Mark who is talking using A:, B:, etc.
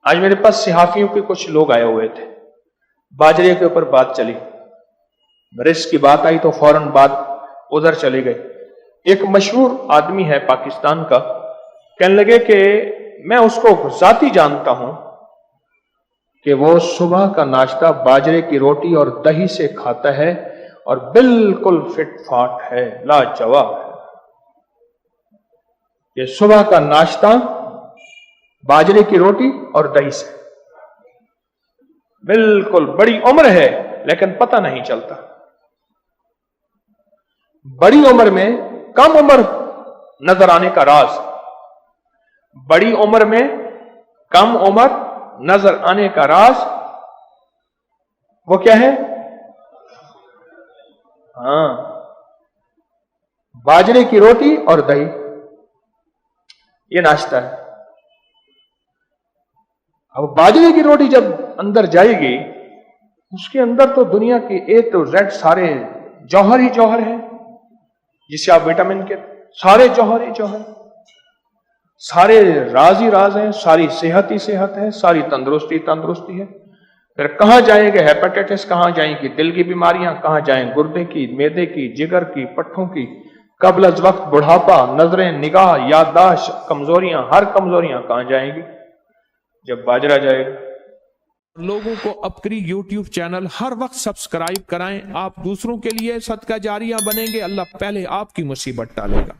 A: आज मेरे पास सिहाफियों के कुछ लोग आए हुए थे, बाजरे के ऊपर बात चली, रिस्क की बात आई तो फौरन बात उधर चली गई। एक मशहूर आदमी है पाकिस्तान का, कहने लगे कि मैं उसको जाती जानता हूं कि वो सुबह का नाश्ता बाजरे की रोटी और दही से खाता है और बिल्कुल फिट फाट है, लाजवाब है। ये सुबह का नाश्ता बाजरे की रोटी और दही से, बिल्कुल बड़ी उम्र है लेकिन पता नहीं चलता। बड़ी उम्र में कम उम्र नजर आने का राज, बड़ी उम्र में कम उम्र नजर आने का राज वो क्या है? हां, बाजरे की रोटी और दही, ये नाश्ता है। अब बाजरे की रोटी जब अंदर जाएगी, उसके अंदर तो दुनिया के ए टू जेड सारे जौहर ही जौहर है, जिसे आप विटामिन के सारे जौहर ही जौहर, सारे राज ही राज हैं, सारी सेहत ही सेहत है, सारी तंदुरुस्ती तंदुरुस्ती है। फिर कहां जाएंगे? हेपेटाइटिस कहां जाएंगी, दिल की बीमारियां कहां जाएं, गुर्दे की, मैदे की, जिगर की, पट्ठों की, कब्ल अज वक्त बुढ़ापा, नजरें, निगाह, याददाश्त, कमजोरियां, हर कमजोरियां कहां जाएंगी जब बाजरा जाएगा।
B: लोगों को अपनी YouTube चैनल हर वक्त सब्सक्राइब कराएं। आप दूसरों के लिए सदका जारिया बनेंगे, अल्लाह पहले आपकी मुसीबत टालेगा।